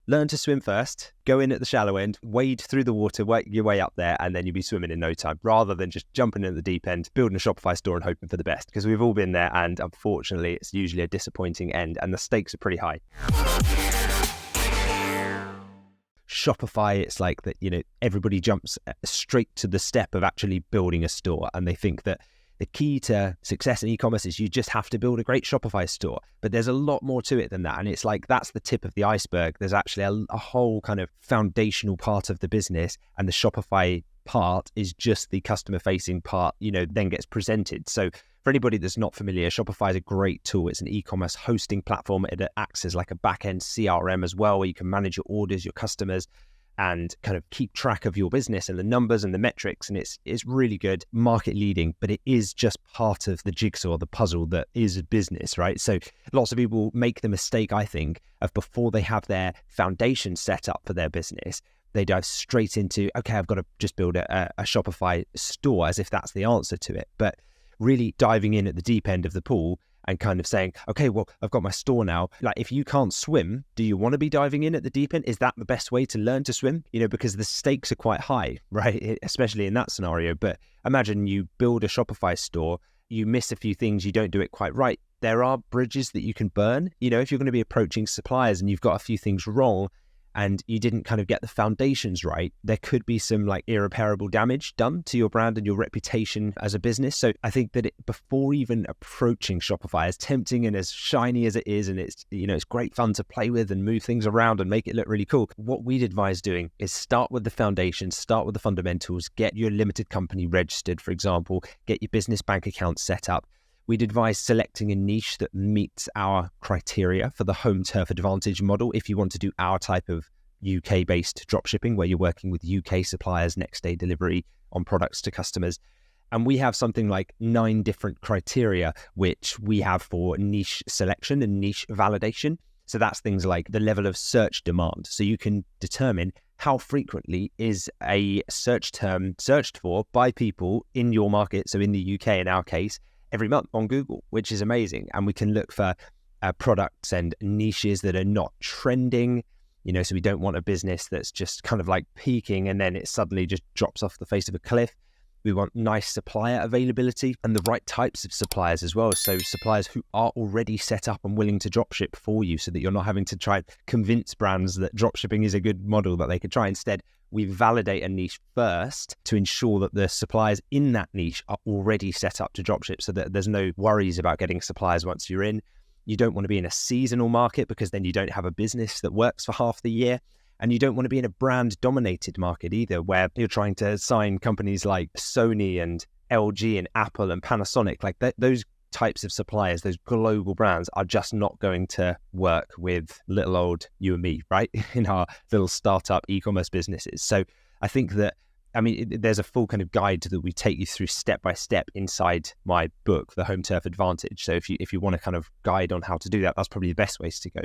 learn to swim first, go in at the shallow end, wade through the water, work your way up there, and then you'll be swimming in no time, rather than just jumping in at the deep end, building a Shopify store and hoping for the best. Because we've all been there, and unfortunately, it's usually a disappointing end, and the stakes are pretty high. Shopify, it's like that, everybody jumps straight to the step of actually building a store, and they think that the key to success in e-commerce is you just have to build a great Shopify store. But there's a lot more to it than that. And it's like, that's the tip of the iceberg. There's actually a whole kind of foundational part of the business. And the Shopify part is just the customer facing part, then gets presented. So for anybody that's not familiar, Shopify is a great tool. It's an e-commerce hosting platform. It acts as like a back-end CRM as well, where you can manage your orders, your customers, and kind of keep track of your business and the numbers and the metrics. And it's really good, market leading, but it is just part of the jigsaw, the puzzle that is a business, right? So lots of people make the mistake, I think, of before they have their foundation set up for their business, they dive straight into, okay, I've got to just build a Shopify store, as if that's the answer to it. But really diving in at the deep end of the pool and kind of saying, okay, well, I've got my store now. Like, if you can't swim, do you want to be diving in at the deep end? Is that the best way to learn to swim? Because the stakes are quite high, right? Especially in that scenario. But imagine you build a Shopify store, you miss a few things, you don't do it quite right. There are bridges that you can burn. If you're going to be approaching suppliers and you've got a few things wrong, and you didn't kind of get the foundations right, there could be some like irreparable damage done to your brand and your reputation as a business. So I think that before even approaching Shopify, as tempting and as shiny as it is, and it's great fun to play with and move things around and make it look really cool, what we'd advise doing is start with the foundations, start with the fundamentals, get your limited company registered, for example, get your business bank account set up. We'd advise selecting a niche that meets our criteria for the home turf advantage model. If you want to do our type of UK-based dropshipping, where you're working with UK suppliers, next day delivery on products to customers. And we have something like 9 different criteria, which we have for niche selection and niche validation. So that's things like the level of search demand. So you can determine how frequently is a search term searched for by people in your market. So in the UK, in our case, every month on Google, which is amazing. And we can look for products and niches that are not trending, so we don't want a business that's just kind of like peaking and then it suddenly just drops off the face of a cliff. We want nice supplier availability and the right types of suppliers as well. So suppliers who are already set up and willing to dropship for you, so that you're not having to try and convince brands that dropshipping is a good model that they could try. Instead, we validate a niche first to ensure that the suppliers in that niche are already set up to dropship, so that there's no worries about getting suppliers once you're in. You don't want to be in a seasonal market, because then you don't have a business that works for half the year. And you don't want to be in a brand-dominated market either, where you're trying to sign companies like Sony and LG and Apple and Panasonic. Like those types of suppliers, those global brands, are just not going to work with little old you and me, right? In our little startup e-commerce businesses. So I think that, there's a full kind of guide that we take you through step by step inside my book, The Home Turf Advantage. So if you want a kind of guide on how to do that, that's probably the best ways to go.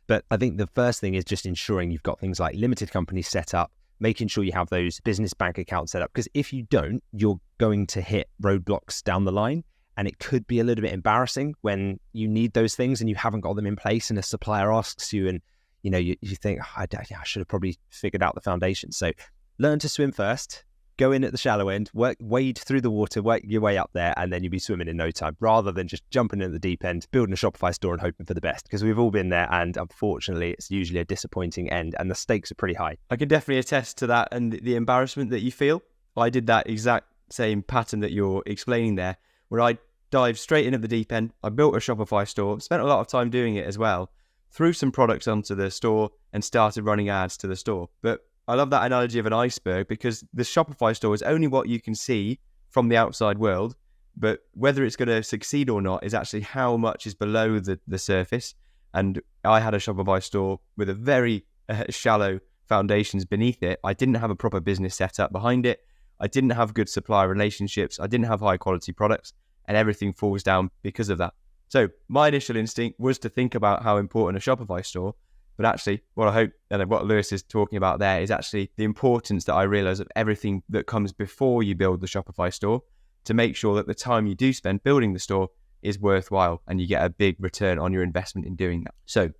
But I think the first thing is just ensuring you've got things like limited companies set up, making sure you have those business bank accounts set up. Because if you don't, you're going to hit roadblocks down the line. And it could be a little bit embarrassing when you need those things and you haven't got them in place, and a supplier asks you and you think, I should have probably figured out the foundation. So learn to swim first, go in at the shallow end, wade through the water, work your way up there, and then you'll be swimming in no time, rather than just jumping in at the deep end, building a Shopify store and hoping for the best. Because we've all been there, and unfortunately, it's usually a disappointing end, and the stakes are pretty high. I can definitely attest to that and the embarrassment that you feel. I did that exact same pattern that you're explaining there, where I dived straight in at the deep end. I built a Shopify store, spent a lot of time doing it as well, threw some products onto the store and started running ads to the store. But I love that analogy of an iceberg, because the Shopify store is only what you can see from the outside world, but whether it's going to succeed or not is actually how much is below the surface. And I had a Shopify store with a very shallow foundations beneath it. I didn't have a proper business set up behind it. I didn't have good supplier relationships. I didn't have high quality products, and everything falls down because of that. So my initial instinct was to think about how important a Shopify store. But actually, what I hope, and what Lewis is talking about there, is actually the importance that I realize of everything that comes before you build the Shopify store, to make sure that the time you do spend building the store is worthwhile and you get a big return on your investment in doing that. So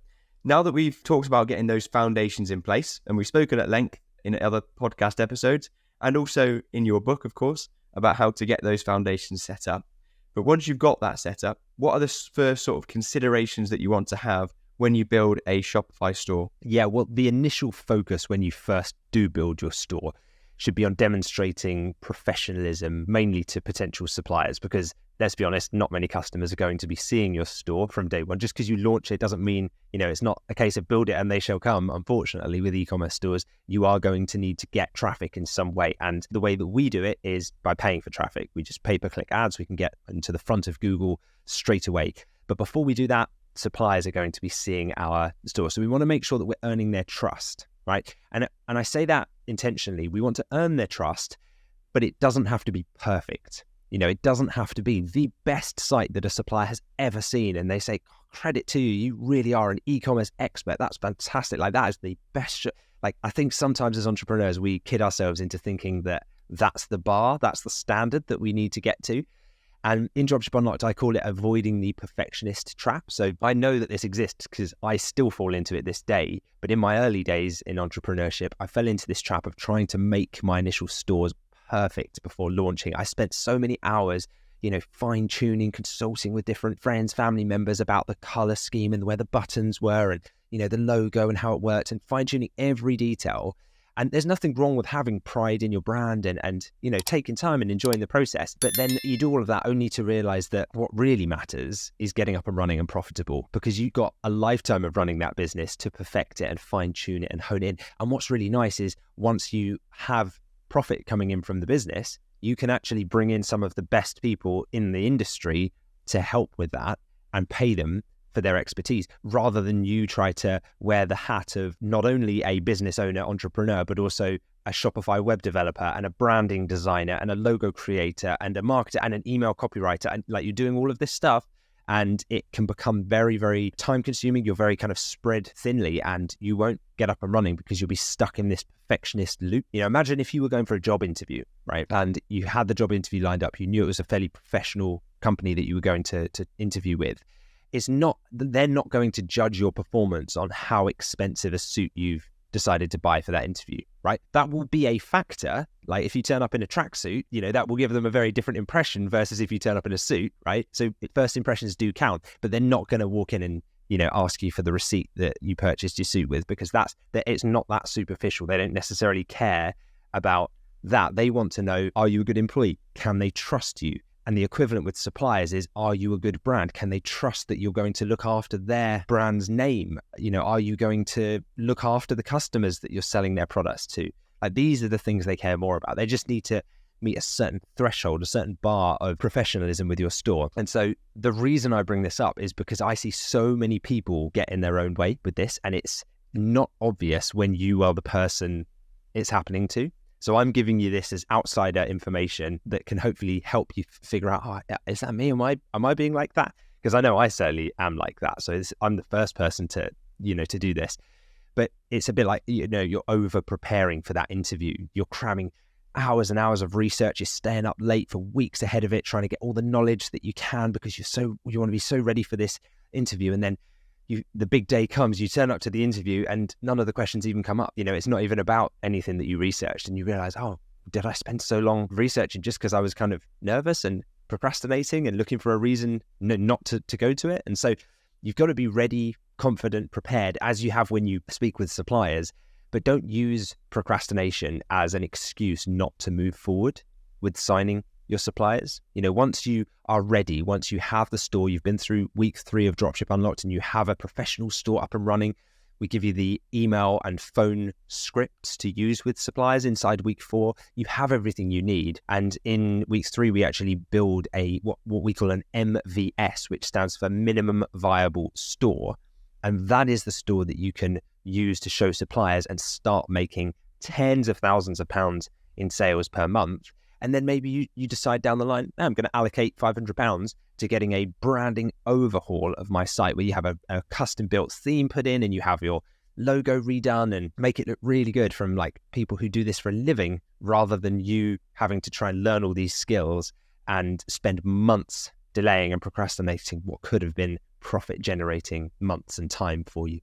Now that we've talked about getting those foundations in place, and we've spoken at length in other podcast episodes, and also in your book, of course, about how to get those foundations set up. But once you've got that set up, what are the first sort of considerations that you want to have when you build a Shopify store? Yeah, well, the initial focus when you first do build your store should be on demonstrating professionalism, mainly to potential suppliers, because let's be honest, not many customers are going to be seeing your store from day one. Just because you launch it doesn't mean, it's not a case of build it and they shall come. Unfortunately, with e-commerce stores, you are going to need to get traffic in some way. And the way that we do it is by paying for traffic. We just pay-per-click ads. We can get into the front of Google straight away. But before we do that, suppliers are going to be seeing our store. So we want to make sure that we're earning their trust, right? And I say that intentionally. We want to earn their trust, but it doesn't have to be perfect. It doesn't have to be the best site that a supplier has ever seen. And they say, credit to you, you really are an e-commerce expert. That's fantastic. Like, that is the best. I think sometimes as entrepreneurs, we kid ourselves into thinking that that's the bar, that's the standard that we need to get to. And in Dropship Unlocked, I call it avoiding the perfectionist trap. So I know that this exists because I still fall into it this day. But in my early days in entrepreneurship, I fell into this trap of trying to make my initial stores perfect before launching. I spent so many hours, fine tuning, consulting with different friends, family members about the color scheme and where the buttons were and, the logo and how it worked, and fine tuning every detail. And there's nothing wrong with having pride in your brand and taking time and enjoying the process. But then you do all of that only to realize that what really matters is getting up and running and profitable, because you've got a lifetime of running that business to perfect it and fine tune it and hone it in. And what's really nice is once you have profit coming in from the business, you can actually bring in some of the best people in the industry to help with that and pay them for their expertise, rather than you try to wear the hat of not only a business owner, entrepreneur, but also a Shopify web developer and a branding designer and a logo creator and a marketer and an email copywriter. And you're doing all of this stuff, and it can become very, very time consuming. You're very kind of spread thinly, and you won't get up and running because you'll be stuck in this perfectionist loop. Imagine if you were going for a job interview, right? And you had the job interview lined up. You knew it was a fairly professional company that you were going to interview with. They're not going to judge your performance on how expensive a suit you've decided to buy for that interview, right? That will be a factor. Like if you turn up in a tracksuit, that will give them a very different impression versus if you turn up in a suit, right? So first impressions do count, but they're not going to walk in and, ask you for the receipt that you purchased your suit with, because it's not that superficial. They don't necessarily care about that. They want to know, are you a good employee? Can they trust you? And the equivalent with suppliers is, are you a good brand? Can they trust that you're going to look after their brand's name? Are you going to look after the customers that you're selling their products to? These are the things they care more about. They just need to meet a certain threshold, a certain bar of professionalism with your store. And so the reason I bring this up is because I see so many people get in their own way with this, and it's not obvious when you are the person it's happening to. So I'm giving you this as outsider information that can hopefully help you figure out, is that me? Am I being like that? Because I know I certainly am like that. So I'm the first person to do this. But it's a bit like, you're over preparing for that interview. You're cramming hours and hours of research. You're staying up late for weeks ahead of it, trying to get all the knowledge that you can because you want to be so ready for this interview. And then the big day comes, you turn up to the interview and none of the questions even come up. It's not even about anything that you researched, and you realize, oh, did I spend so long researching just because I was kind of nervous and procrastinating and looking for a reason not to go to it? And so you've got to be ready, confident, prepared, as you have when you speak with suppliers, but don't use procrastination as an excuse not to move forward with signing your suppliers. Once you are ready, once you have the store, you've been through week 3 of Dropship Unlocked and you have a professional store up and running, we give you the email and phone scripts to use with suppliers inside week 4. You have everything you need. And in week 3, we actually build what we call an MVS, which stands for minimum viable store. And that is the store that you can use to show suppliers and start making tens of thousands of pounds in sales per month. And then maybe you decide down the line, I'm going to allocate £500 to getting a branding overhaul of my site, where you have a custom built theme put in and you have your logo redone and make it look really good from people who do this for a living, rather than you having to try and learn all these skills and spend months delaying and procrastinating what could have been profit generating months and time for you.